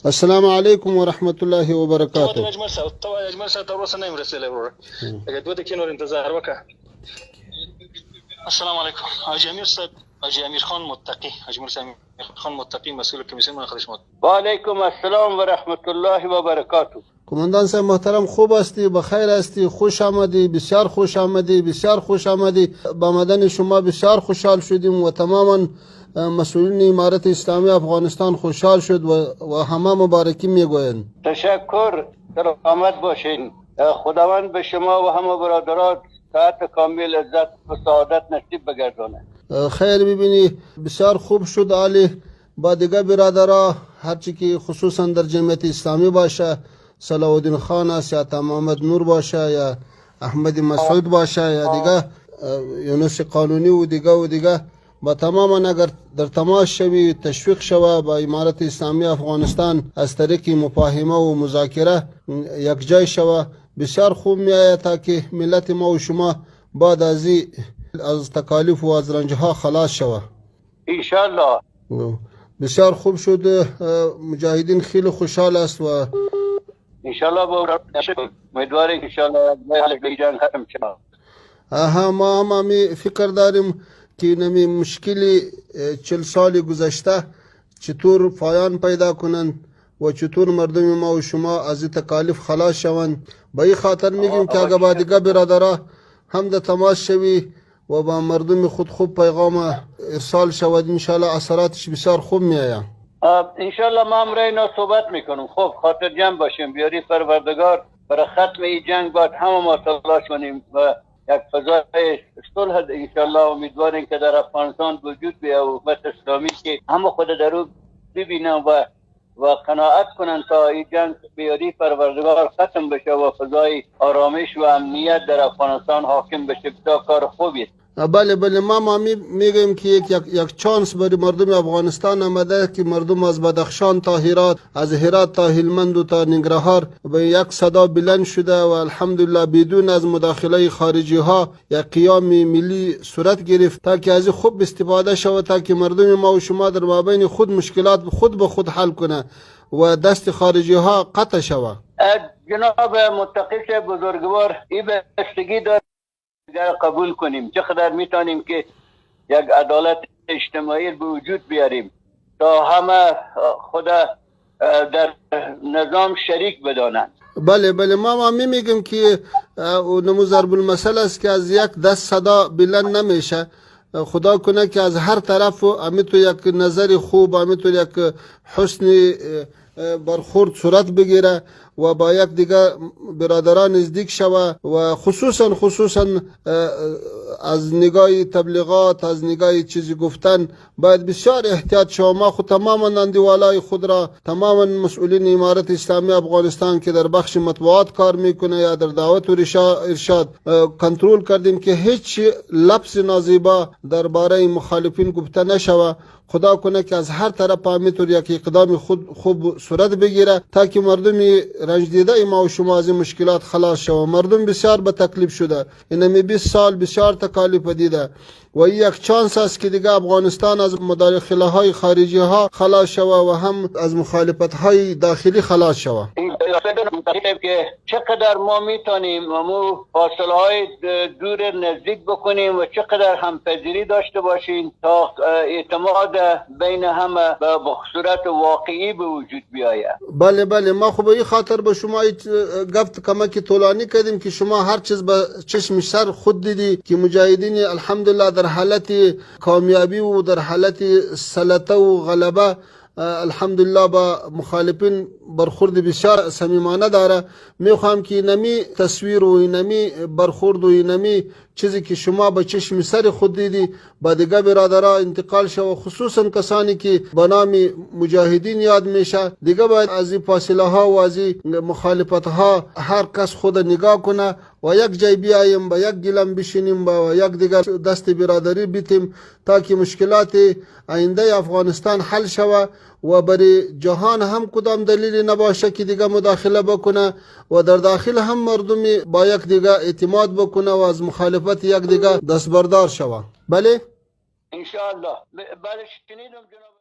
السلام علیکم ورحمت الله وبرکاته. اجمل صاحب تر اوسه نه یم رسېدلی وروره. لکه 2 دقیقې نور انتظار وکړه. السلام علیکم. حاجی امیر صاحب، حاجی امیر خان متقی، حاجی امیر خان متقی مسئول کمیسیون مناخ شما. و علیکم السلام و رحمت الله و برکاته. کماندان صاحب محترم، خوب هستی؟ بخیر هستی؟ خوش آمدی؟ بسیار خوش آمدی، بسیار خوش آمدی. با آمدن شما بسیار خوشحال شدیم و تماما مسئولین امارت اسلامی افغانستان خوشحال شد و همه مبارکی میگویند. تشکر، سلامت باشین. خداوند به شما و همه برادران صحت کامل، عزت و سعادت نصیب بگردانه. خیر ببینی، بسیار خوب شد. عالی با دیگه برادرها هرچی که خصوصا در جمعیت اسلامی باشه، صلاح الدین خان است یا محمد نور باشه یا احمد مسعود باشه یا دیگه یونس قانونی و دیگه با تماما اگر در تماس شوی، تشویق شوه با امارت اسلامی افغانستان از طریق مفاهمه و مذاکره یک جای شوه، بسیار خوب می آید تا که ملت ما و شما بعد از تکالیف و از رنجها خلاص شوه انشالله. بسیار خوب شد. مجاهدین خیلی خوشحال است و انشالله با امیدواریم انشالله حال جنگ ختم شود. ما هم فکر داریم که نمی مشکلی 40 سال گذشته چطور پایان پیدا کنند و چطور مردم ما و شما از تکالیف خلاص شوند. به این خاطر میگیم که اگر با دیگه برادرها هم در تماس شوی و با مردم خود خوب پیغام ارسال شود، انشاءالله اثراتش بسیار خوب میآید. انشالله ما هم اینا صحبت میکنم. خب خاطر جمع باشیم، بیاری پروردگار برای ختم این جنگ باید همه ما تلاش کنیم و یک فضای صلح انشالله امیدواریم که در افغانستان وجود بیاید و حکومت اسلامی که همه خود در او ببینن و قناعت کنن تا این جنگ بیاری پروردگار ختم بشه و فضای آرامش و امنیت در افغانستان حاکم بشه. بسیار کار خوبی. بله ما میگیم که یک چانس برای مردم افغانستان آمده که مردم از بدخشان تا هرات، از هرات تا هلمند و تا ننگرهار به یک صدا بلند شده و الحمدلله بدون از مداخله خارجی ها یک قیام ملی صورت گرفت تا که از خوب استفاده شود، تا که مردم ما و شما در مابین خود مشکلات خود به خود حل کنه و دست خارجی ها قطع شود. جناب متقی بزرگوار، این بستگی داره قبول کنیم چقدر میتونیم که یک عدالت اجتماعی به وجود بیاریم تا همه خدا در نظام شریک بدانند. بله ما میگیم که نمو ضرب المثل است که از یک دست صدا بلند نمیشه. خدا کنه که از هر طرف امیتو یک نظر خوب، امیتو یک حسن برخورد صورت بگیره و با یک دیگه برادران نزدیک شوه و خصوصا از نگاه تبلیغات، از نگاه چیزی گفتن باید بسیار احتیاط شوه. ما خود تماما نندیوالای خود را، تماما مسئولین امارت اسلامی افغانستان که در بخش مطبوعات کار میکنه یا در دعوت و ارشاد کنترل کردیم که هیچ لفظ نازیبا درباره مخالفین گفته نشوه. خدا کنه که از هر طرف همینطور یک اقدام خوب صورت بگیره تا که مردم رنج دیده ما و شما از این مشکلات خلاص شوه. مردم بسیار به تکلیف شده، اینمی 20 سال بسیار تکالیف دیده و یک چانس است که دیگه افغانستان از مداخله های خارجی ها خلاص شوه و هم از مخالفت های داخلی خلاص شوه. که چقدر ما میتونیم و فاصله های دور نزدیک بکنیم و چقدر همپذیری داشته باشیم تا اعتماد بین همه به صورت واقعی به وجود بیاید. بله ما خب این خاطر به شما گفت کمک طولانی کردیم که شما هر چیز به چشم سر خود دیدی که مجاهدین الحمدلله در حالت کامیابی و در حالت سلطه و غلبه الحمدلله با مخالفین برخورد بسیار صمیمانه داره. میخوام که نمی تصویر و نمی برخورد و نمی چیزی که شما به چشم سر خود دیدی با دیگه برادرها انتقال شد، خصوصا کسانی که به نام مجاهدین یاد میشه دیگه باید از این فاصله ها و از این مخالفت ها هر کس خود نگاه کنه و یک جای بیاییم با یک گلم بشینیم با یک دیگر دست برادری بیتیم تا که مشکلات آینده افغانستان حل شود و برای جهان هم کدام دلیلی نباشه که دیگه مداخله بکنه و در داخل هم مردمی با یک دیگه اعتماد بکنه و از مخالفت یک دیگه دستبردار شوه. بله انشاءالله. بله شنیدم جناب.